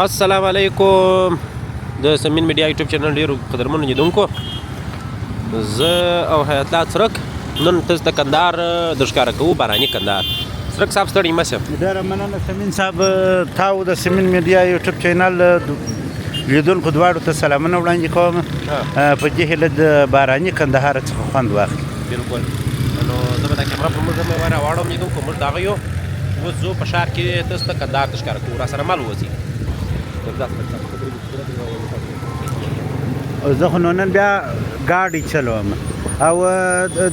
السلام علیکم د سمین میډیا یوټیوب چینل ډیرو قدرمنو لیدونکو زه او حیات الله څرک نن تاسو ته کندهار در ښکاره کوو باراني کندهار څرک صاحب ستړي مه شئ ډېره مننه سمین صاحب تاسو د سمین میډیا یوټیوب چینل لیدونکو دواړو ته سلامونه وړاندې کوم په دې هیله د باراني کندهار څخه خوند واخلي بلکل نو زه به دا کیمره پر موږ مې راواړوم لیدونکو موږ دغه یو اوس زه په ښار کې تاسو ته کندهار ته ښکاره کوو راسره مل وځي زه خو نو نن بیا ګاډي چلوم او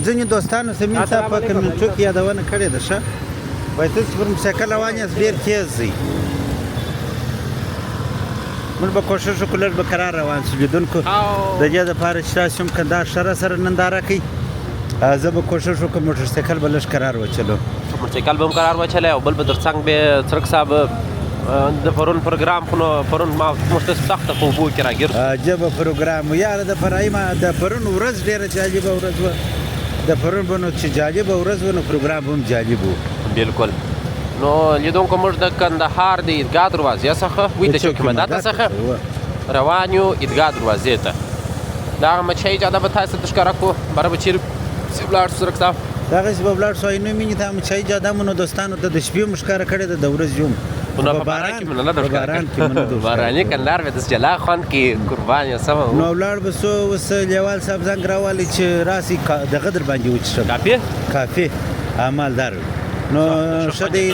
ځینې دوستانو سمین صاحب په کمنټو کې یادونه کړې ده ښه وایي تاسو پر موټرسایکل روان یاست ډېر تیز ځئ موږ به کوشش وکړو لږ به کرار روان شو لیدونکو د دې دپاره چې تاسو هم کندهار ښه راسره ننداره کوئ زه به کوشش وکړم موټرسایکل به لږ کرار وچلوم موټرسایکل به هم کرار وچلی او بل به در څنګ به څرک صاحب د پرون پروګرام خو نو پرون ما موږ ته سخته په اوبو کې راګیر عجبه پروګرام و یاره د فرایمه د پرون ورځ ډېره جالبه ورځ وه د پرون به نو چې جالبه ورځ وه نو پروګرام هم جالب و بلکل نو لیدونکو موږ د کندهار د عیدګاه دروازې څخه وی د چوکۍ مدته څخه روان یو عیدګاه دروازې ته دغه مچۍ جاده به تاسو ته ښکاره کړو باره به چیرې ولاړ شو څرک صاحب دغسې به ولاړ شو نو مینې ته مچۍ جاده مو نو دوستانو ته د شپې هم ښکاره کړې ده د ورځې هم په باران کې مو نه ده ښکاره باراني کندهار به داسې جلا خوند کې قربان یې سمه نو ولاړ به سو اوس لیوال صاحب زنګ راوالی چې راسي دغه در باندې وچښم کافي مالدار نو ښه دی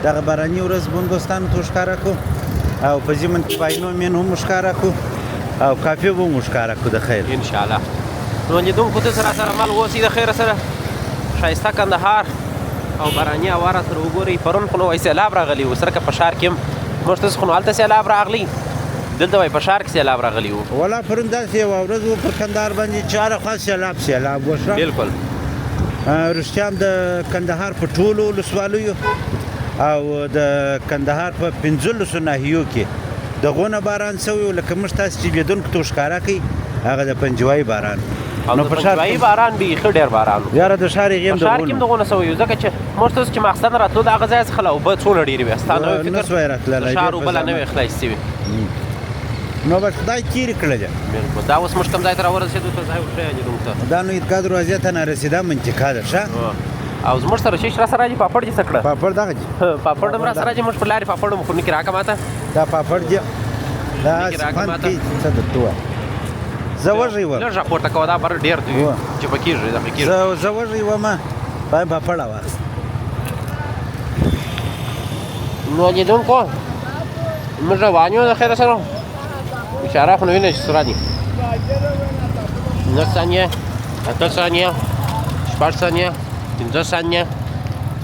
دغه باراني ورځ به هم دوستانو ته ښکاره کړو او په ضمن کې پاینو مین هم ښکاره کړو او کافي به هم ښکاره کړو د خیر انشاءالله نو لیدونکو ته سره مل اوسئ د خیره سره ښایسته کندهار او باراني هوا را سره وګورئ پرون خو نو وایي سیلاب راغلی و سرکه په ښار کې هم موږ تاسو خو نو هلته سیلاب راغلی دلته وایي په ښار کې سیلاب راغلی و والله پرون داسې یوه ورځ و پر کندهار باندې چې هره خوا سیلاب وشوه بلکل رښتیا هم د کندهار په ټولو ولسوالیو او د کندهار په 15 ناحیو کې دغونه باران شوی و لکه موږ تاسو چې لیدونکو ته ښکاره کوي هغه د پنجوایي باران او د پنجوایي باران بیخي ډېر باران و یاره د ښار هغې هم په ښار کې هم دغونه سوی و ځکه چې موږ تاسو چې مقصد نه راتلو د هغه ځای څخه له اوبه څونه ډېرې وې ستا نه وی فکر د ښار اوبه لا نه وې خلاص سوي نو بس خدای تېرې کړلې بلکل دا اوس موږ کوم ځای ته راورسېدو ته ځای وښیه لیدونکو ته دا نو عیدګاه دروازې ته نارسېدا منطقه ده ښه او زموږ سره شیش را سره راځي پاپړ دې څه کړه پاپړ دغه دي پاپړ هم را سره راځي موږ پر لارې پاپړ هم خو نکې راکړه ماته دا پاپړ دي دا خوند کوي څه درته ووایم زه وږی وم لږ راپورته کوه دا بر ډېر دی چې په کېږي دغه کېږي زه وږی ومه باید پاپړ واخست نو لیدونکو موږ روان یو د خیره سره اشاره خو نو وینئ چې سره دي 9 ثانیې 8 ثانیې 6 ثانیې 15 ثانیې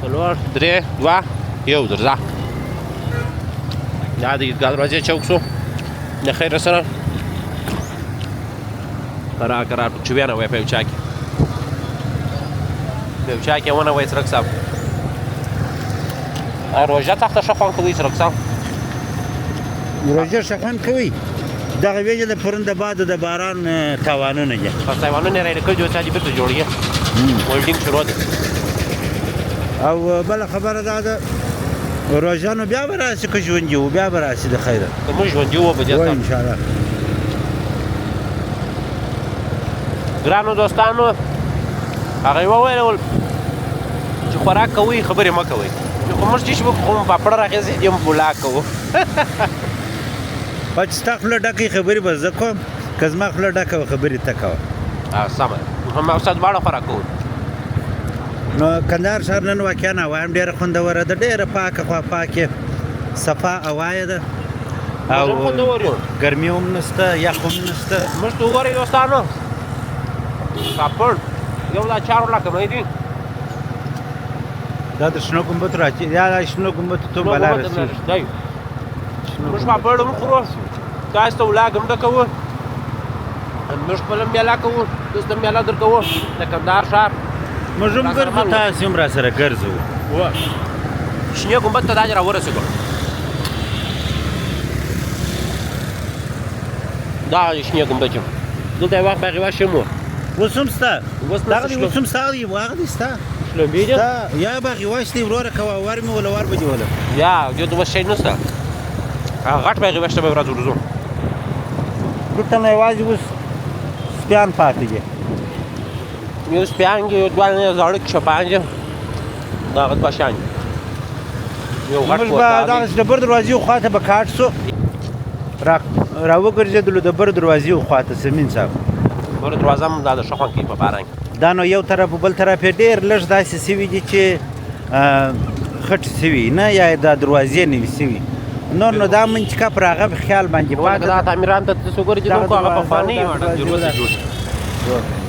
4 3 2 1 درځه دا د عیدګاه دروازې چوک شو د خیره سره کرار چوبیانه وای په یو چا کې په یو چا کې ونه وای څرک صاحب روژه تخته ښه خوند کوي څرک صاحب روژه ښه خوند کوي دغه وجه د پرون د بادو د باران تاوانونه دي تاوانونه یې راډکل جو چا دې بېرته جوړېږي ولډینګ شروع ده او بله خبره دا ده روژه نو بیا به راسي که ژوندي وو بیا به راسي د خیره که موږ ژوندي وو به دې انشاءالله ګرانو دوستانو هغه یې وویل چې خوراک کوئ خبرې مه کوئ چې خو موږ چې شو خو پاپړ راخېځي دې هم بولا کوو چې ستا خوله ډکه خبرې به زه کوم که زما خوله ډکه وه خبرې ته کوه سمه هم استاد دواړه خوراک کوو نو کندهار ښار نن واقعا هوا هم ډېره خوندوره ده ډېره پاکه خوا پاکې صفا هوا یې ده او ګرمي هم نشته یخ هم نشته موږ ته وګورئ دوستانو پاپړ یو دا 4 لکه مې دي دا د شنو ګمبد راځي یا د شنو ګمبد ته بلا رسېږي موږ پاپړ هم خورو تاسو ته ولاګ هم ډکوو موږ خپل هم میله کوو تاسو ته میله درکوو د کندهار ښار موږ هم ګرځو تاسو هم راسره ګرځو شنې ګمبد ته دا چې راورسېدو دا شنې ګمبد یم دلته یو وخت به هغې وخت یم و اوس هم شته دغه دی اوس هم ستا دی هغه دی ستا شلومبې دي یا به هغې واشتې وروره کوه ور مې وله ور به دې وله یا دې ته اوس شی نشته هغه غټ بیغې ویشته به ورځ ورځو دلته نه یوازې اوس سپیان پاتې دي یو سپیان کې یو دوه زاړه چپان دي دا هغه دوه شیان دي یو غټ موږ به دغسې د بر دروازې خواته به کاټ سو را وګرځېدلو د بر دروازې خواته سمین صاحب بر دروازه هم دا د ښه خوند کوي په باران کې دا نو یو طرف بل طرف یې ډېر لږ داسې سوي دي چې خټې سوي نه یا دا دروازې نه وي سوي نور نو دا منچکه پر هغه خیال باندې پاته دا تعمیران ته تاسو ګورئ چې دغه هغه پخواني جوړ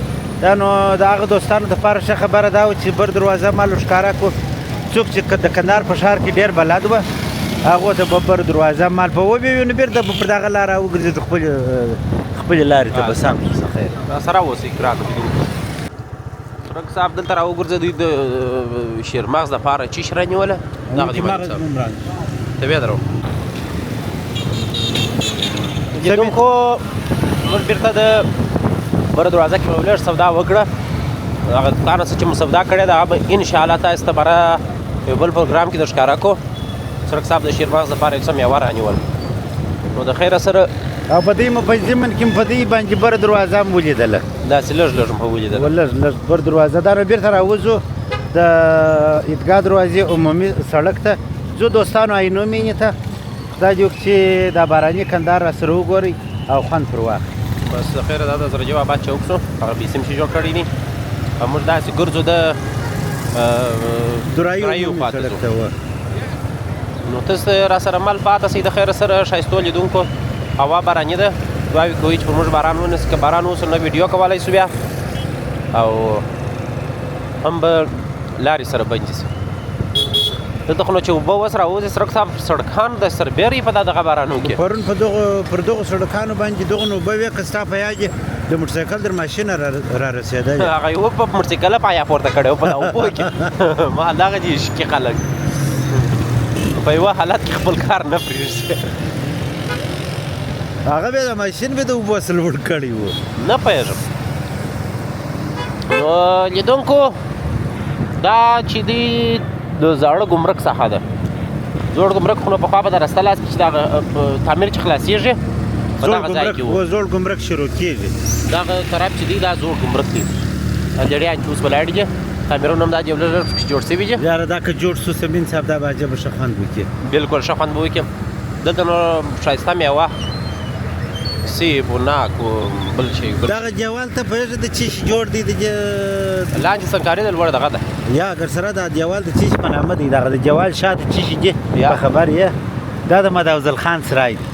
دا نو د هغه دوستانو دپاره ښه خبره دا وه چې بر دروازه مالو ښکاره کړو څوک چې د کندهار په ښار کې ډېر بلد وه هغو ته به بر دروازه مال په وبې نو بېرته به پر دغه لاره وګرځېدو خپلې لارې ته به سم څه خیر سره اوسئ ګرانو لیدونکو سرک صاحب دلته را وګرځه دوی د شیرمغز دپاره چیش رانیوله دغه دي طبیعت درو لیدونکو موږ بېرته د بره دروازه کې مو لږ سودا وکړه هغه دوکان څه چې مو سودا کړې ده هغه به انشاءالله تاسو ته بره یو بل پروګرام کې در ښکاره کړو سرک صاحب د شیرمغز دپاره یو څه میوه رانیول نو د خیره سره او په دې په ضمن کې په دې باندې بره دروازه هم ولیدله داسې لږ لږ مو ولیدله لږ بر دروازه دا نو بېرته راوځو د عیدګاه دروازې عمومي سړک ته ځو دوستانو عینو مینې ته خدای دې وکړي چې دا باراني کندهار را سره وګورئ او خوند پر واخلئ بس د خیره دا د زرجو آباد چوک شو هغه بیسیم چې جوړ کړی دي او موږ داسې ګرځو د درایو پاتې ځو نو تاسو را سره مل پاته سئ د خیره سره ښایستو لیدونکو هوا باراني ده دعاوې کوئ چې په موږ باران ونیسي که باران اوس نو ویډیو کولی شو بیا او هم به لارې سره بندې شي دلته خو نو چې اوبه اوس راوځي سړک صاحب سړکان د سربیرې په دغه بارانو کې پرون پر دغو سړکانو باندې دغه نو اوبه وې که ستا په یاد د موټرسایکل در ماشین را رسېدلی هغه یې په موټرسایکله پایا پورته کړی و په دا اوبو کې ما دغه دي شکي خلک په یوه حالت کې خپل کار نه پرېږدي هغه بیا د ماشین بیا د اوبو اصل وړ کړی و نه پوهېږم نو لیدونکو دا چې دی د زاړه ګمرک ساحه ده زوړ ګمرک خو نو پخوا به د رسته لاس کې چې دغه تعمیر چې خلاصېږي په دغه ځای کې و زوړ ګمرک شروع کېږي دغه طرف چې دی دا زوړ ګمرک دی لړیان چې اوس ولاړ دي تعمیرونه هم دا یو لږ پکې جوړ شوي دي یاره دا که جوړ شو سمین صاحب دا به عجبه ښه خوند وکړي بلکل ښه خوند به وکړي دلته نو ښایسته میوه سیب و ناک و بل شی دغه دیوال ته پوهېږې د چی شي جوړ دی لاندې سنګکاري د لوړ دغه ده یا اگر سره دا دیوال د چی شي په نامه دی دغه د دیوال شاته چی شي دي په خبر یې دا د مدافضل خان سرای دی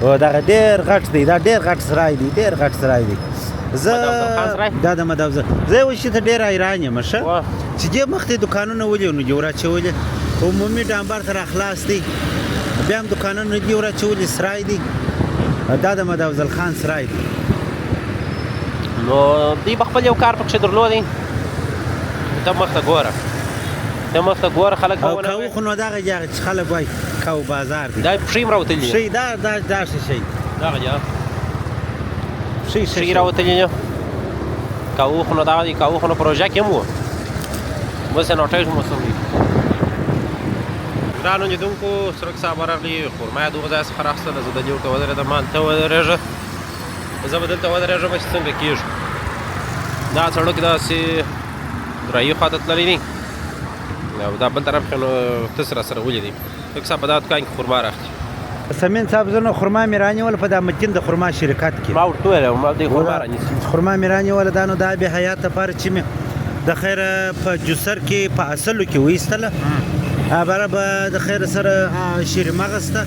او دغه ډېر غټ دی دا ډېر غټ سرای دی ډېر غټ سرای دی زه دا د مدافضل زه یو شي ته ډېر حیران یم ښه چې دې مخکې دوکانونه ولې نو جوړ اچولې عمومي ډامبر تر خلاص دی بیا هم دوکانونه دي ور اچولې سرای دی دا د مدافضل خان سرای دی نو دوی به خپل یو کار پکښې درلودی ته مخته ګوره ته مخته ګوره خلک او کوو خو نو دغه جهه چې خلک وایي کوو بازار دی دا پښې هم راوتلي دي دا څه شی دغه جهه پښې راوتلي دي کوو خو نو دغه دی کوو خو نو پروژه کې هم و اوس یې نوټۍ موسم دی ګرانو لیدونکو سرک صاحب راغلي خرما یې دغه ځای څخه راخیستله زه دلې ورته ودرېدم هلته ودرېږه زه به دلته ودرېږم چې څنګه کېږي دا سړک داسې درایي خواته تللی دی او دا بل طرف کې نو تاسو را سره ولیدئ سرک صاحب په دا دوکان کې خرما راخلي سمین صاحب زه نو خرما مې رانیوله په دا متین د خرما شرکت کې ما ورته وویل ما دوی خرما رانیسي خرما مې رانیوله دا نو دا بې حیات لپاره چې مې د خیره په جوسر کې په اصلو کې وایستله بره به د خیر سره شیر مغز ته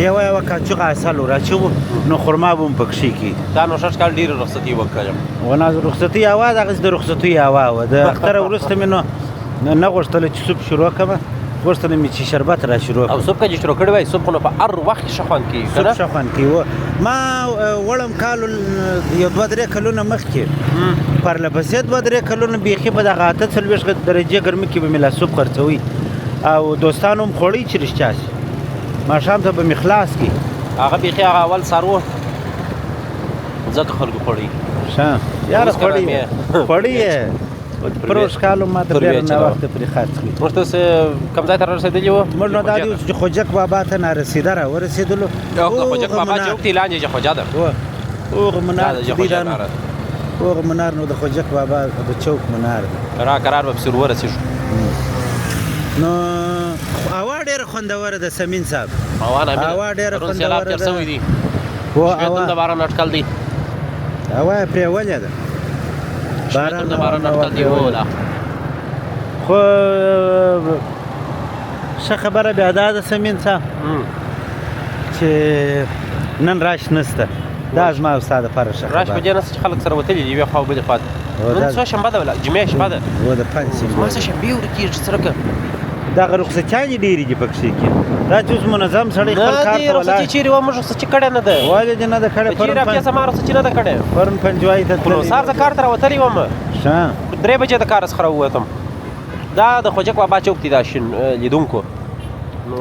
یوه کاچوغه اصل وراچوو نو خرما به هم پکښې کېږي دا نو 6 کال ډېرې رخصتي وکړم ونه رخصتي هوا دغسې د رخصتي هوا وه د اختره وروسته مې نو نه غوښتله چې سوپ شروع کړم غوښتله مې چې شربت را شروع او سوپ که چې شروع کړی وای سوپ خو نو په هر وخت کې ښه خوند کوي سوپ ښه خوند کوي ما وړم کال یو 2-3 کلونه مخکې پرلپسې 2-3 کلونه بیخي په دغه 48 درجې ګرمۍ کې به مې لا سوپ خرڅوي او دوستانو هم خوړی چې رښتیا شي ماښام ته به مې خلاص کړي هغه بیخي هغه اول سر و ځکه خلکو خوړی ښه یاره خوړی یې پروش کالو ما ته ډېر نه وخت پرې خرڅ کړي. موږ تاسو کوم ځای ته رسېدلي وو؟ موږ نو دا دی چې خوجک بابا ته نارسیده راورسېدلو. خوجک بابا چوک دی لاندې چې خوجا ده. هغه منار دی دا نه. هغه منار نو د خوجک بابا د چوک منار دی. را قرار به پسې ورسېږو. نو هوا ډېره خوندوره ده سمین صاحب. هوا ډېره خوندوره ده. سیلاب تېر شوی دی. د باران اټکل دی. هوا یې پرېولې ده. باران اټکل دی ولا. خو ښه خبره بیا دا ده سمین صاحب چې نن راش نشته. دا زما او ستا دپاره ښه خبره. راش په دې نسته چې خلک سره وتلي دي یوې خوا او بلې خوا ته. نن څه شنبه ده ولا جمعې شپه ده. د پنجشنبې. ما څه شنبې ورکېږي څرکه. دغه رخصتیانې ډېرې دي پکښې کې. دا چې اوس منظم سړی خپل کار ته ولاړ. رخصتي چېرې وه موږ رخصتي کړې نه ده. ولې دې نه ده کړې؟ چېرې هفتې زما رخصتي نه ده کړې. پرون پنجوایي ته تللی. سهار زه کار ته راوتلی وم. 3 بجې د کاره څخه راووتم. دا د خوجک بابا چوک دی دا شین لیدونکو. نو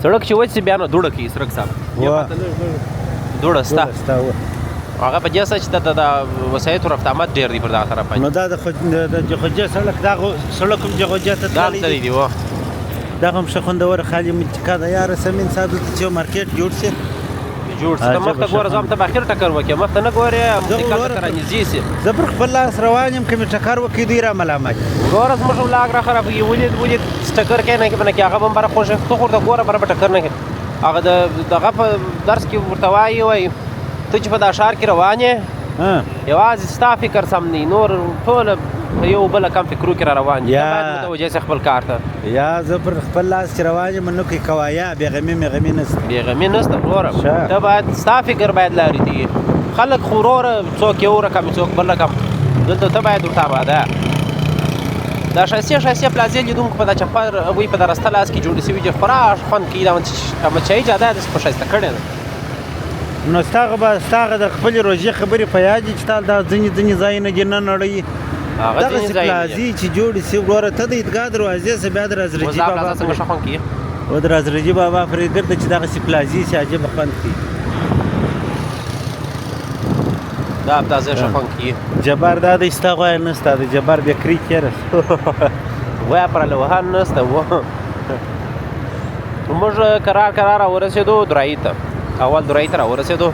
سړک چې وچ سي بیا نو دوړه کوي سړک صاحب. دوړه سته. هغه په دې اساس چې د وسایطو رفت آمد ډېر دی پر دغه طرف باندې. نو دا د جغوجه سړک دغه سړک هم جغوجه ته تللی دی. دغه هم ښه خوندوره خالي ملتقا ده یاره سمین صاحب. دلته چې یو مارکېټ جوړ شي جوړ شي. ته مخته ګوره زه هم ته به اخر ټکر وکړې. مخته نه ګورې ملتقا ته رانږدې سي. زه پر خپل لاس روان یم. که مې ټکر وکړي دوی را ملامت. ګوره زموږ ولاګ را خرابوي. ولید ټکر کوي نه کوي هغه به هم بره خوښ ته خو ورته ګوره بره به ټکر نه کوي. هغه دغه په درس کې ورته وایي ته چې په دا ښار کې روان یې یوازې ستا فکر سم دی نور ټول په یو بله کم فکرو کې را روان دي. ته باید متوجه سې خپل کار ته. یا زه پر خپل لاس چې روان یم نو کې کوایا بېغمي مېغمي نشته. بېغمي نشته وروره. ته باید ستا فکر باید لارې ته خلک خو وروره څوک یو رقم څوک بل رقم. دلته ته باید ورته آباده. دا ښایستې پلازې لیدونکو په دا چپر هغوی په دا رسته لاس کې جوړې شوي دي. خورا خوند کوي. دا مچایي جاده داسې خو ښایسته کړې ده. نو ستاغه د خپلې روژې خبرې په یاد دي چې تا دا ځینې ځایونه دې نه نړوي. دغسې پلازې چې جوړې شي وروره ته د عیدګاه دروازې څه بیا د رازرجي بابا څنګه ښه خوند کوي. و د رازرجي بابا پرې ګرده چې دغسې پلازې شي عجیبه خوند کوي. دا تازه ښه خوند کوي. جبار دا دی ستا غوایه نشته. د جبار بیکري کېره غوایه پر لوهان نشته. موږ کرار راورسېدو درایي ته. اول درایي ته راورسېدو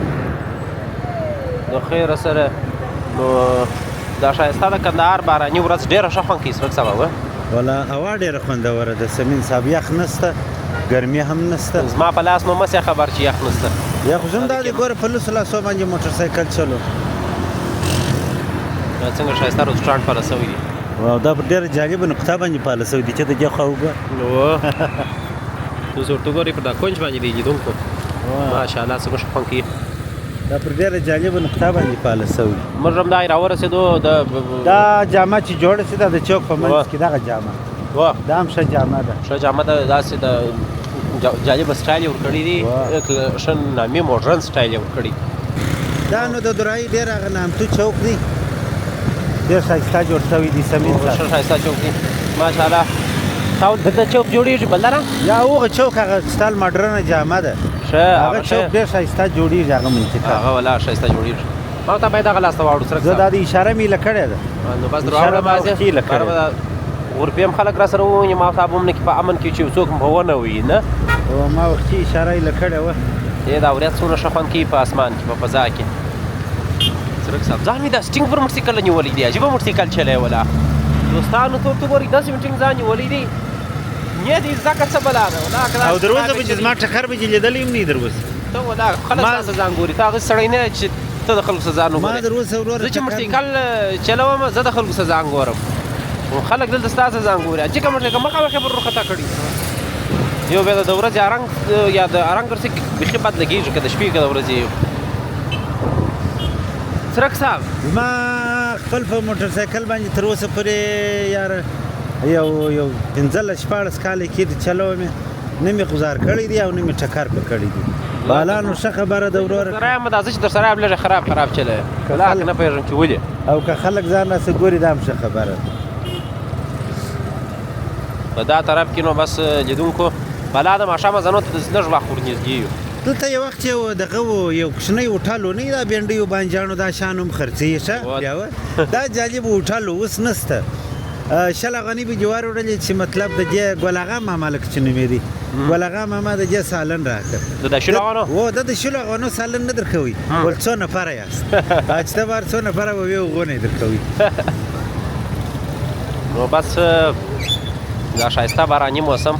د خیره سره. نو دا ښایسته د کندهار باراني ورځ ډېره ښه خوند کوي سړک صاحب. والا هوا ډېره خوندوره ده سمین صاحب. یخ نشته ګرمي هم نشته. زما په لاس نو مس خبر چې یخ نشته. یخ خو هم دا دی ګوره په لسو لاسو باندې موټرسایکل چلو. دا څنګه ښایسته رسټورانټ پاله سوی دی. دا په ډېره جالبه نقطه باندې پاله سوی دی چې د دې خوا وګوره. اوس ورته ګورې پر دا کونج باندې دی لیدونکو. ماشاءالله څنګه ښه خوند کوي. دا پر ډېره جالبه نقطه باندې پاله سوي. موږ هم دا راورسېدو. دا جامه چې جوړه شي دا د چوک په منځ کې دغه جامه دا هم ښه جامه ده. ښه جامه ده. داسې د جالبه سټایل یې ورکړی دی. ښه نامي موډرن سټایل یې ورکړی. دا نو د درایي ډېر هغه نامتو چوک دی. ډېر ښایسته جوړ شوی دی سمین صاحب. ښه ښایسته چوک دی ماشاءالله. تا دلته چوک جوړېږي بل نه؟ یا هغه چوک هغه سټایل ماډرنه جامه ده. هغه چوک ډېر ښایسته جوړېږي هغه منطقه. هغه ولا ښایسته جوړېږي. ما ته باید هغه لاس ته واړو سړک صاحب. زه دا د اشاره مې ایله کړې ده. نو بس دراوړه بازې غرفې هم خلک را سره وویني. ما صاحب هم نه په امن کې چې څوک په ونه وي نه. ما وختي اشاره ایله کړې وه. دا ورځ څومره ښه خوند کوي په اسمان کې په فضا کې. سړک صاحب ځان مې دا سټینګ پر موټرسایکل نیولی دی. عجیبه موټرسایکل چلی ولا دوستانو ته ورته ګورئ داسې سټینګ ځان نیولی دی. نه دې زکه څه بلا ده. او دروازه به چې زما ټکر به چې لیدلی هم نه دروازه. ته ولا خلک ستاسو ځان ګوري. ته هغه سړی نه چې ته د خلکو څه ځان وګورې. ما دروازه وروره زه چې موټرسایکل چلوم زه د خلکو څه ځان ګورم. خلک دلته ستاسو ځان ګوري. چې کوم موټرسایکل مخامخ پر روخته کړي. یو بیا د ورځې رنګ یا د رنګ ورسې بیخي بد لګېږي که د شپې که د ورځې. څرک صاحب ما خپل په موټرسایکل باندې تر اوسه پورې یاره یو 15-14 کاله کېږي چلوم یې. نه مې غوزار کړی دی او نه مې ټکر په کړی دی. بالا نو ښه خبره ده وروره. سره یم دا زه چې در سره یم لږه خراب چلی لا نه پوهېږم چې ولې. او که خلک ځان راسه ګوري دا هم ښه خبره ده. په دا طرف کې نو بس لیدونکو بلا د ماښامه زنو ته داسې لږ وخت ورنږدې یو. دلته یو وخت یو دغه و یو کوچنی هوټل و نه دا بینډیو بانجانو دا شان هم خرڅېږي ښه بیا و دا جالب هوټل و اوس نسته شل افغاني به جوار وړلې چې مطلب د دې ګل اغا ماما لکه چې نومېدي ګل اغا ماما د دې سالن راکړ د شلو افغانو و د شلو افغانو سالن نه درکوي ول څو نفره یاست چې ته بار څو نفره به یو غونې درکوي نو بس دا ښایسته باراني موسم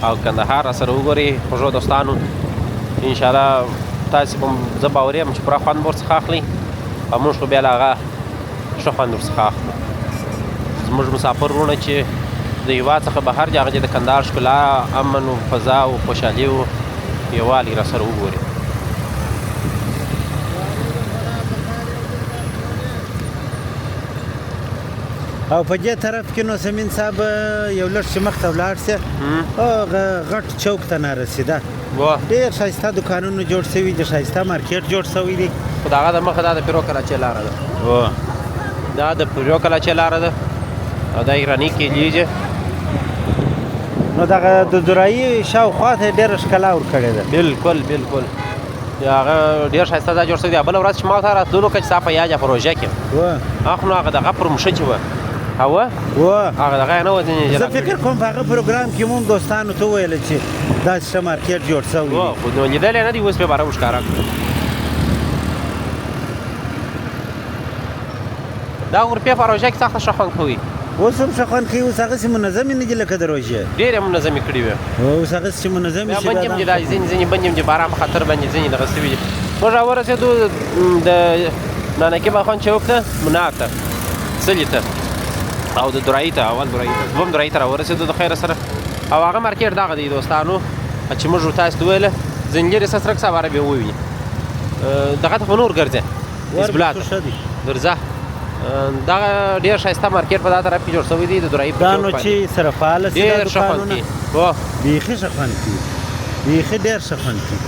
او کندهار را سره وګورئ خوږو دوستانو انشاءالله تاسې به زه باوري یم چې پوره خوند به ورڅخه اخلئ او موږ خو بیا له هغه ښه خوند ورڅخه اخلو زموږ مسافر وروڼه چې د هېواد څخه بهر دي هغه د کندهار ښکلا امن و فضا او خوشحالي و یووالی را سره وګورئ او په دې طرف کې نو سمین صاحب یو لږ چې مخته ولاړ سې غټ چوک ته نارسېده ډېر ښایسته دوکانونه جوړ سوي دي ښایسته مارکیټ جوړ سوی دی خو د هغه د مخه دا د پیرو کلاچۍ لاره ده دا د پیرو کلاچۍ لاره ده او دا ایراني کلیجه نو دغه د درایي شاوخوا ته ډېره ښکلا ورکړې ده بالکل بالکل هغه ډېر ښایسته ځای جوړ شوی دی بله ورځ چې ما ته راتللو که چې ستا په یاد یا پروژه کې اخ نو هغه دغه پر مشه چې وه هغه دغه یې نه و ځینې زه فکر کوم په هغه پروګرام کې مونږ دوستانو ته وویله چې داسې ښه مارکیټ جوړ سوی دی خو نو لیدلی نه دي اوس پې باره وښکاره کړو دا اروپې پروژه کې سخته ښه خوند کوي اوس هم ښه خوند کوي اوس هغسې منظمې نه دي لکه د روژې ډېرې منظمې کړي وې اوس هغسې چې منظمې شي بند یم چې دا ځینې بند یم چې باران په خطر باندې ځینې دغه سوي دي موږ راورسېدو د نانکي باخوان چوک ته منار ته څلي ته او د درایي ته اول درایي ته دویم درایي ته راورسېدو د خیره سره او هغه مارکیټ دغه دی دوستانو چې موږ تاسو ته ویله ځینې لرې سرک سواره بیا وویني دغه ته خو نور ګرځې حزبالله ته ګرځه دغه ډېر ښایسته مارکیټ په دا طرف کې جوړ شوی دی د درایي دا نو چې سره فعاله سي ډېر ښه خوند کوي بیخي ښه خوند کوي بیخي ډېر ښه خوند کوي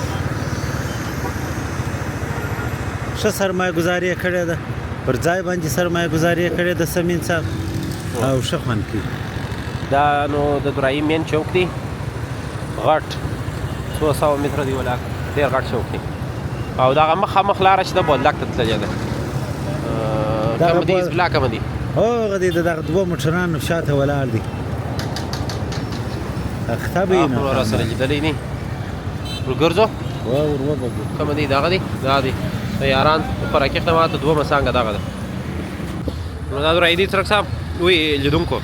ښه سرمایه ګزاري یې کړې ده پر ځای باندې سرمایه ګزاري یې کړې ده سمین صاحب او ښه خوند کوي دا نو د درایي مین چوک دی غټ 200 متره دی ولاک ډېر غټ چوک دی او دغه مخامخ لاره چې ده بولدک ته تللې ده کوم دی حزبالله کوم دی هغه دی د دغه دوه موټرانو شاته ولاړ دی اخته به یې نه را سره لیدلی نه ورګرځو کوم دی دغه دی دا دی د یاران په راکېښ نه ماته دوه مسانګه دغه ده نو دا درایي دی څرک صاحب وی لیدونکو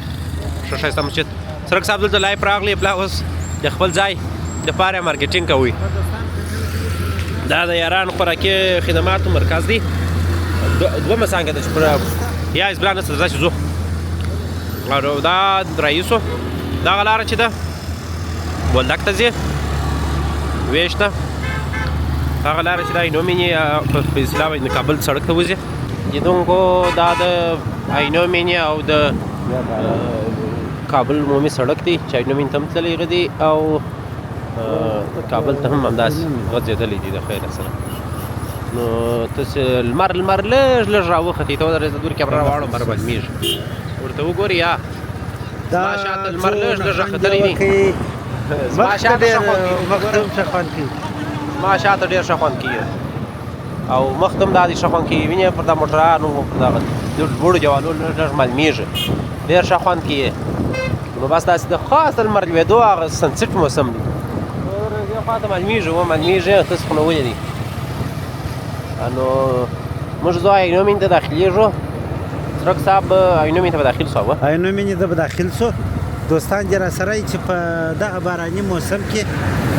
ښه ښایسته مسجد څرک صاحب دلته لایف راغلی بلا اوس د خپل ځای دپاره مارکیټینګ کوي دا د یاران خوراکي خدماتو مرکز دی دوه مسانګه ده چې پر یا حزبالله نسته ځه چې ځو او دا رئیسو دغه لاره چې ده بولدک ته ځې ویش ته هغه لاره چې دا عینومینې په اصطلاح باندې کابل سړک ته وځي لیدونکو دا د عینومینې او د کابل عمومي سړک دی چې عینومینې ته هم تللی هغه دی او کابل ته هم همداسې غځېدلی دي د خیره سره نو تاسې لمر لږ لږ راوختې ته ودرېږه دور کیمره راواړو لمر معلومېږي ورته وګورې یا زما شاته لمر لږ لږ راختلی دي زما شاته ډېر ښه خوند کوي او مخ ته هم دا دې ښه خوند کوي وینې پر دا موټرانو پر دغه لوړو جوالو لږ معلومېږي ډېر ښه خوند کوي نو بس داسې د خاص لمر لوېدو هغه سنسیټ موسم دی دې خوا ته معلومېږي ومعلومېږي تاسو خو نه ولیدئ نو موږ ځو عینومینې ته داخلېږو څرک صاحب عینومینې ته به داخل سو عینومینې ته به داخل سو دوستان دې را سره چې په دغه باراني موسم کې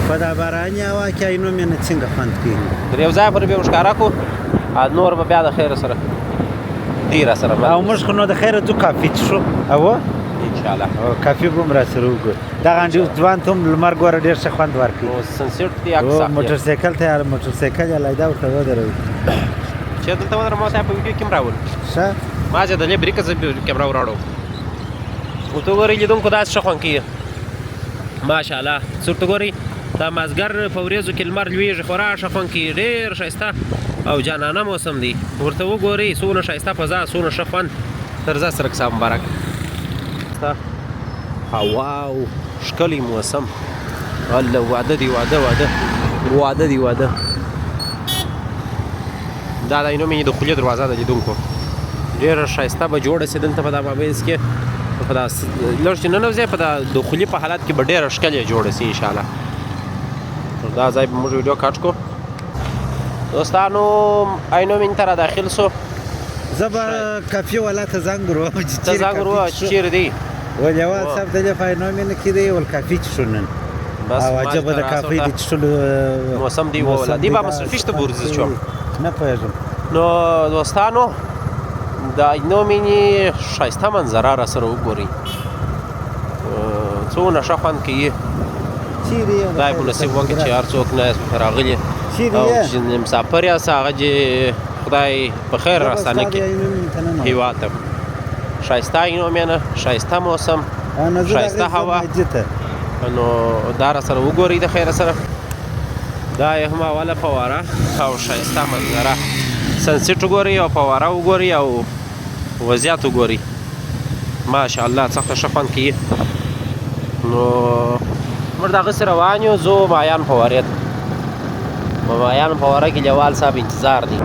په دا باراني هوا کې عینومینې څنګه خوند کوي تر یو ځایه پورې به یې ښکاره کړو نور به بیا د خیره سره دی را سره او موږ خو نو د خیره ځو کافي څښو او انشاءالله کافي به هم را سره وګورو دغه ځوان ته هم لمر ګوره ډېر ښه خوند ورکوي سنسیټ دی موټرسایکل ته موټرسایکل یې علیحده ورته ودروي چې دلته ودرم ما صاحب په ویډیو کې هم راولو ښه ما چې د لې بریکه زه کیمره وراړو ورته وګورئ لیدونکو داسې ښه خوند کوي ماشاءالله څه ورته ګورئ دا مازدیګر په وریځو کې لمر لویږي خورا ښه خوند کوي ډېر ښایسته او جانانه موسم دی ورته وګورئ څومره ښایسته فضا څومره ښه خوند تر ځه سرک صاحب مبارک هوا او ښکلی موسم الله واده دی واده واده دی واده دا د اینو مې د خولې دروازه ده لیدونکو ډېره ښایسته به جوړه سي دلته په دا مابینځ کې په دا لږ چې ننوځې په دا د خولې په حالت کې به ډېره ښکلې جوړه سي انشاءالله دا ځای به موږ ویډیو کاټ کړو دوستانو اینو مې ته را داخل سو زه به کافي والا ته زنګ وروم چې ته زنګ وروه چې چیرې دی ولیوال صاحب دلې فاینومینه کې دی ول کافي څښو نن او عجبه د کافي د څښلو موسم دی ووله دی به مصرفي شته بورځ شوم نه پوهېږم نو دوستانو د اینو مینې ښایسته منظره را سره وګورئ څونه ښه خوند کوي خدای په نصیب وکړي چې هر څوک نه راغلي او چې مسافر یاست هغه چې خدای په خیر راستانه کړي هېواد ته ښایسته اینومینه ښایسته موسم ښایسته هوا نو دا را سره وګورئ د خیره سره دا یې هم اوله فواره او ښایسته منظره سنسیټ وګورئ او فواره وګورئ او وضعیت وګورئ ماشاءالله سخته ښه خوند کوي نو موږ دغسې روان یو ځو مایان فوارې ته په مایان فواره کې لیوال صاحب انتظار دی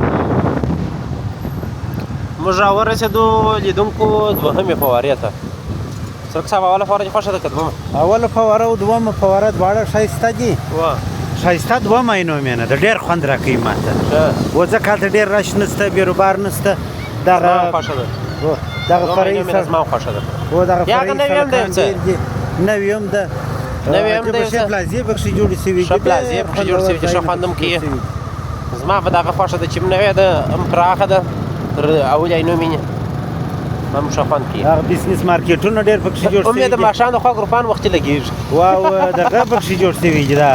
موږ راورسېدو لیدونکو دوهمې فوارې ته سرک صاحب اوله فواره چې خوښه ده که دومه اوله فواره او دومه فواره دواړه ښایسته دي ښایسته دومه اینومینه د ډېر خوند راکوي ماته و ځکه هلته ډېر رش نسته بیروبار نسته دغه خوښه ده دغه فرعي زما خوښه ده و دغه فرعي سړکان ډېر دي نوي هم ده نوی هم دی ښه پلازې پکښې جوړې شوي دي ښه پلازې پکښې جوړې شوي دي ښه خوند هم کوي زما په دغه خوښه ده چې نوې ده هم پراخه ده تر اولې اینو مینې هم ښه خوند کوي هغه بزنس مارکېټونه ډېر پکښې جوړ شوي هم یې د ماښام د خوا ګروپان وختي لګېږي او دغه پکښې جوړ شوي دي دا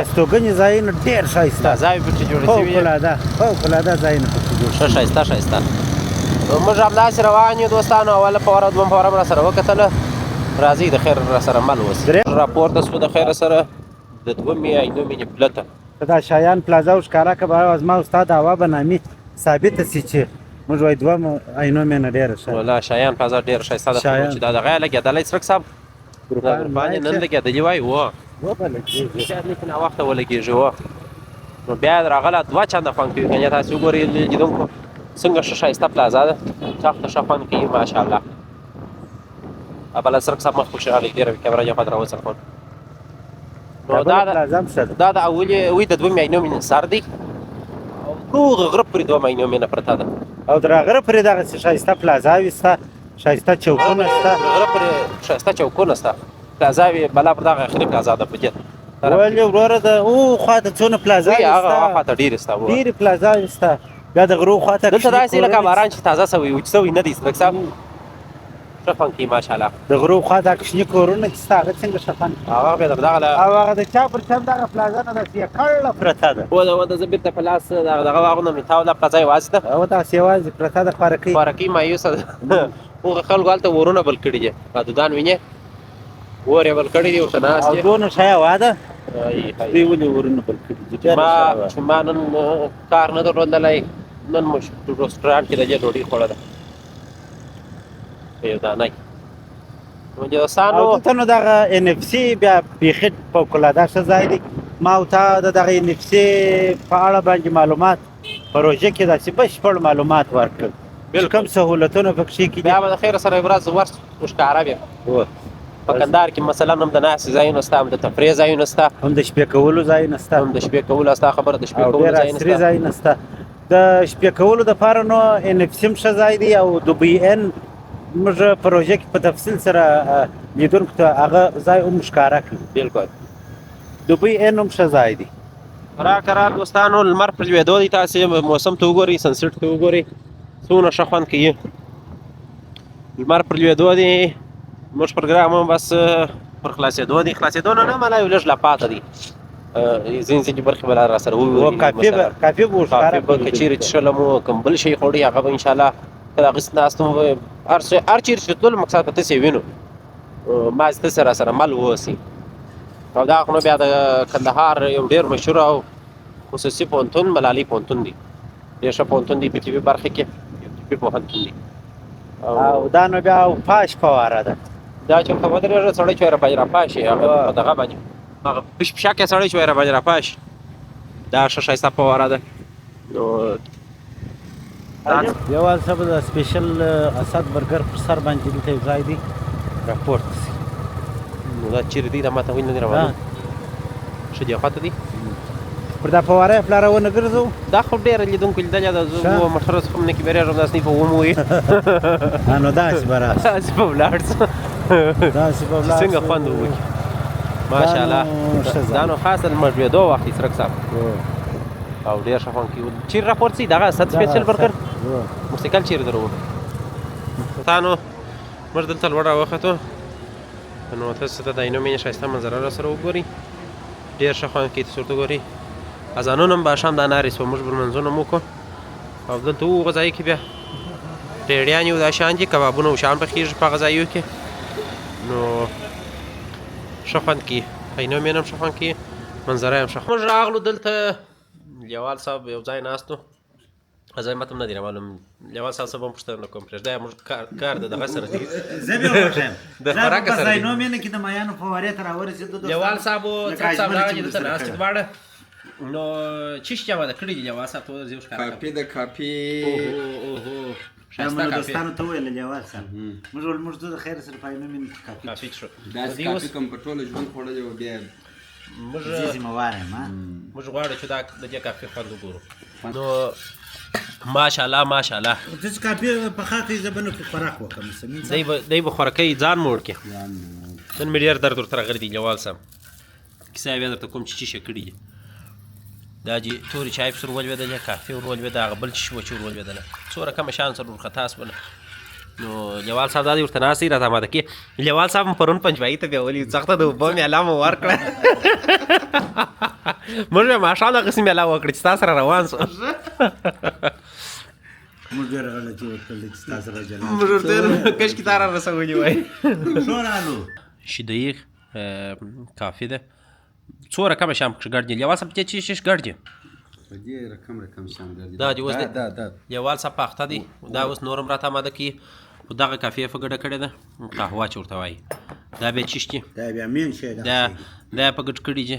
استوګنې ځایونه ډېر ښایسته ځای پکښې جوړ شوي فوقالعاده ځایونه پکښې جوړ ښه ښایسته ښایسته موږ همداسې روان یو دوستانو اوله فواره دویم فواره مو راسره وکتله راځئ د خیر را سره مل اوسئ راپورته سو د خیره سره د دومې اینو مینې پله ته دا شایان پلازا او ښکاره که به زما استاد هوا به نامي ثابته سي چې موږ وایي دوه اینو مینه ډېره ښه والله شایان پلازا ډېره ښایسته ده چې دا دغه یې لګېدلی څرک صاحب ګروپان یې نن لګېدلي وایي وبه لګېږي شاید لکه ناوخته ولګېږي نو بیا یې راغله دوه چنده خوند کوي که تاسې وګورئ لیدونکو څنګه ښه ښایسته پلازا ده سخته ښه خوند کوي ماشاءالله بله سرک صاحب مخ پکښې راغلی ډېره کیمره یې خوا راوڅرخول نو دا د اولې وی د دوه اینو مینې سر دی او روغ غره پورې دوه اینو مینه پرته ده او در غره پورې دغسې ښایسته پلازاوې شته ښایسته چوکونه شته غره پورې ښایسته چوکونه شته پلازاوې بلا پر دغه اخري پلازا ده په دې ولې وروره د خواته څونه پلازاوې شته هغه خواته ډېرې شته ډېرې پلازاوې شته بیا د غرو خواته دلته داسې لکه باران چې تازه سوی وچ سوی نه دی سرک صاحب ښه خوند کوي ماشاءالله د غرو خواته کوچني کورونه چې شته هغه څنګه ښه خوند کوي هغه بیا دغه او هغه د چا پر چم دغه پلازا نه داسې کړله پرته ده وده زه بېرته په لاس دغه واغوندم د تاوله پلازا یوازې ده او داسې یوازې پرته ده خوارکۍ خوارکۍ مایوسه ده هغه خلکو هلته ورونه بل کړي دي دودان وینې اور یې بل کړي دي ورته ناست او دونه ښه هوا ده دوی ولې ورونه بل کړي دي ما نن کار نه درلودلی نن مو رستورانټ کې د دې ډوډۍ خوړله په یو دانۍ نو دوستانو دلته نو دغه ان اف سي بیا بیخي فوقالعاده ښه ځای دی ما او تا د دغه ان اف سي په اړه باندې معلومات پروژه کې داسې بشپړ معلومات ورکړل کوم سهولتونه پکښې کې دي بیا به د خیر سره ورځ وښکاره بیا په کندهار کې مثلا هم د ناستې ځایونه شته هم د تفریح ځایونه شته هم د شپې کولو ځایونه شته هم د شپې کولو ستا خبره د شپې کولو ځایونه شته د شپې کولو دپاره نو ان اف سي هم ښه ځای دی او دوبۍ ان موږ پروژه کې په تفصیل سره لیدونکو ته هغه ځای هم ښکاره کړي بلکل دوبۍ ان هم ښه ځای دی کرار دوستانو لمر پر لوېدو دی تاسې موسم ته وګورئ سنسیټ ته وګورئ څومره ښه خوند کوي لمر پر لوېدو دی موږ پروګرام هم بس پر خلاصېدو دی خلاصېدو نه مالا یو لږ لا پاته دی ځینې ځینې برخې به را سره کافي به ښکاره که چیرې څښلی مو کوم بل شی خوړی هغه به انشاءالله که د اخیست ناست مو هر چیرې چې تللو مقصد به تاسې وینو مازې تاسې را سره مل واوسئ او دا خو نو بیا د کندهار یو ډېر مشهور او خصوصي پوهنتون ملالۍ پوهنتون دی ډېر ښه پوهنتون دی په طبي برخه کې یو طبي پوهنتون دی او دا نو بیا پاش فواره ده دا چې په ودرېږه سړی چې راپاشي هغه په دغه باندې هغه پشکه سړی چې وای راباندې راپاش دا ښه ښایسته فواره ده نو یوال صاحب د سپیشل اسد برګر پر سر باندې دلته یو ځای دی راپورته سي نو دا چیرې دی دا ماته وایي نه دی روان ښه دی خواته دی پر دا فواره پلاره ونه ګرځو دا خو ډېره لیدونکو لیدلې ده زه موټر څخه هم نه کبېرېږم داسې نه په وموي نو داسې به راسي داسې به ولاړ څه داسې به ولاړ څنګه خوند وکړي ماشاءالله دا نو خاصه لمر لوېدو وخت دی څرک صاحب او ډېر ښه خوند کوي چیرې راپورته سي دغه اسد سپیشل برګر موسیقل چیرې درو تا نو موږ دلته لوړ راوختو نو تاسو ته د عینو مینې ښایسته منظره راسره وګورئ ډېر ښه خوند کوي تاسو ورته ګورئ اذانونه هم به شام دا نارې سوه موږ به لمونځونه م وکړو او دلته هغو ځایو کې بیا ډېړیان یو دا شیان دي کبابونه وشان پخېږي په هغه ځایو کې نو ښه خوند کوي عینو مینه هم ښه خوند کوي منظره یې هم ښه موږ راغلو دلته لیوال صاحب یو ځای ناست و ځای ماته هم نه دی معلوم لیوال صاحب څه به هم پوښتنه نه کوم پرېږده موږ کار د دغه سره دی زه بیا وښیم د خوراکه سره دی نو مینه کې د مایانو فوارې ته راورسېدو لیوال صاحب و څرک صاحب راغلي چې دلته ناست دي دواړه نو چیش جواب کړی دی لیوال صاحب ته ورځي ښکاره کافي د کافي دا مونږ دوستانو ته وویل لیوال صاحب موږ ویل موږ ځو د خیر سره په عینو مینه کې کافي څښو داسې کافي کوم په ټوله ژوند خوړلی و بیا زه ذمهوار یم موږ غواړو چې د دې کافي خوند وګورو نو ماشاءالله ماشاءالله ته چې کافي پخه کوي زه به نه خوراک وکړم سمین دی به خوراکوي ځان موړ کړي نن مې ډېر درد ورته راغلی دی لیوال صاحب کیسه یې بیا درته کوم چې چیشه کړي دي دا چې تورې چای پسې ورولوېدلې کافي ورولوېده هغه بل چې شوه چې ورولوېدله څو رقمه شیان سره ورخطا شوله نو لیوال صاحب دا دی ورته ناست دی راته اماده کې لیوال صاحب هم پرون پنجوایي ته بیولي سخته د اوبو میله مو ورکړه موږ بیا ماښام دغسې میله وکړه چې ستا سره روان سو موږ ډېر غلطي وکړلې چې ستا سره جلا موږ ورته کشکې تا را رسولي وای څو رالو شیدهیي کافي ده څو رقمه شیان پکښې ګډ دي لیوال صاحب دې چې شیش ګډ دي په دې رقم شیان ګرځي دا دې اوس دا لیوال صاحب په اخته دی دا اوس نور هم راته اماده کوي خو دغه کافي یې په ګډه کړې ده قهوه چې ورته وایي دا بیا چیشتي دا بیا مین شی دا یې په ګډ کړي دي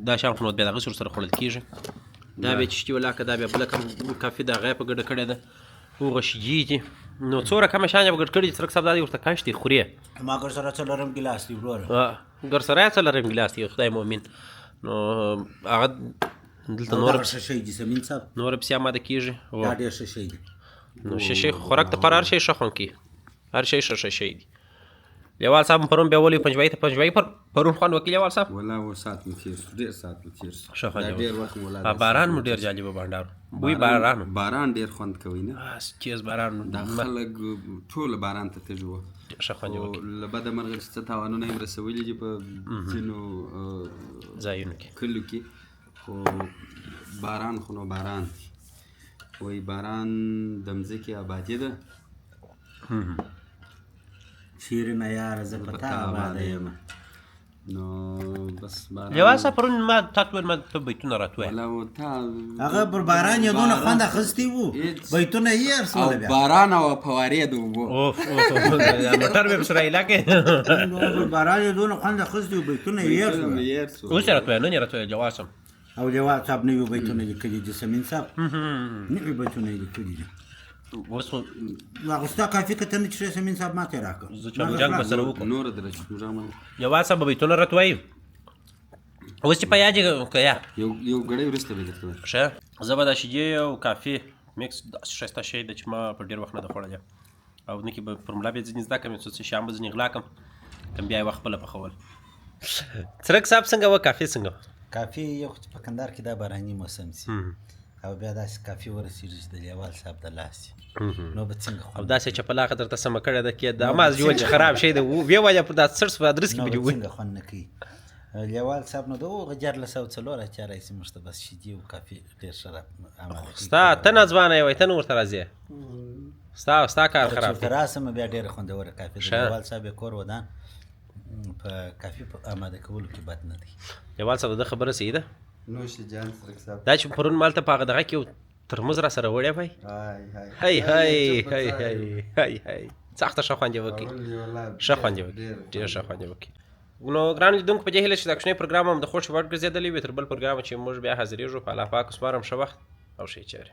دا شیان خو نو بیا دغسې ورسره خوړل کېږي دا بیا چیشتي ولاکه دا بیا بله کوم کافي د هغه یې په ګډه کړې ده هغه شیدې دي نو څو رقمه شیان یې په ګډ کړي دي څرک صاحب دا دې ورته کش دي خورې ما ګر سره څلورم ګیلاس دی وروره ګر سره یې څلورم ګیلاس دی خدای مؤمن نو هغه دلته نور ښه شی دي سمین صاحب نور پسې اماده کېږي دا ډېر ښه شی دی نو شیشې خوراک دپاره هر شی ښه خوند کوي هر شی ښه شی دی لیوال صاحب پرون بیا ولي پنجوایي ته پنجوایي پرون خوند وکړي لیوال صاحب ولا و ساعت مې تېر شو ډېر ساعت مې تېر شو ښه خوند ډېر وخت مې ولاړ باران مو ډېر جالبه بانډار بوی باران ډېر خوند کوي نه تیز باران دا خلک ټوله باران ته تږي وو ښه خوند یې وکړي له بده مرغه چې څه تاوانونه یې رسولي دي په ځینو ځایونو کې کلیو کې خو باران خو نو باران وایي باران د مځکې آبادي ده شیرینه یاره زه په تا آباده یم نو بس باران لیوال صاحب پرون ما تا ته ویل ما ته بیتونه راته وایه ولا و تا هغه پر باران یې دونه خوند اخیستی وو بیتونه یې ارسوله بیا باران او فوارې د اوبو اوف موټر مې پسې رایلا کې پر باران یې دونه خوند اخیستی وو بیتونه یې ارسوله اوس یې راته وایه نن یې راته وایه لیوال صاحب او لیوال صاحب نوي بیتونه لیکلي دي سمین صاحب نوي بیتونه یې لیکلي دي اوس هغه ستا کافي که ته نه څښې سمین صاحب ما ته یې راکړه زه چا جنګ به سره وکړم نور درچ روزامن لیوال صاحب به بیتونه راته وایي اوس چې په یاد یې که یا یو ګړی وروسته به درته وایم ښه زه به دا شیدې او کافي میکس داسې ښایسته شی ده چې ما په ډېر وخت نه ده خوړلی او نه کې به پر ملا بیا ځینې زده کړم څه شیان به ځینې غلا کړم که بیا یې وخت خپله پخول څرک صاحب څنګه وه کافي څنګه کافي یو خو په کندهار کې دا باراني موسم سي او بیا داسې کافي ورسېږي چې د لیوال صاحب د لاس نو به څنګه او داسې چپلاخه درته سمه کړې ده کې د اماز جوړ چې خراب شي د وی وجه پر دا سرس په ادرس کې نو به به څنګه خوند نه کوي لیوال صاحب نو د هغه جارلس او څلور اتیا راځي موږ ته بس شیدې او کافي ډېر ښه اماده کوي ستا ته نه ځوانه یې وایي ته نه ورته راځې ستا کار خراب چې راسم بیا ډېره خوندوره کافي د لیوال صاحب یې کور ودان په کافي په اماده کولو کې بد نه دی لیوال صاحب د خبره صحیح ده نوش جان سرک صاحب دا چې پرون مالته په هغه دغه کې یو ترموز را سره وړی وای هی سخته ښه خوند یې وکړي ښه خوند یې وکړي ډېر ښه خوند یې وکړي نو ګران لیدونکو په دې هیله چې دا کوچنی پروګرام هم د خوښې وړ ګرځېدلی وي تر بل پروګرامه چې موږ بیا حاضرېږو په الله پاک سپارم ښه وخت او ښې چارې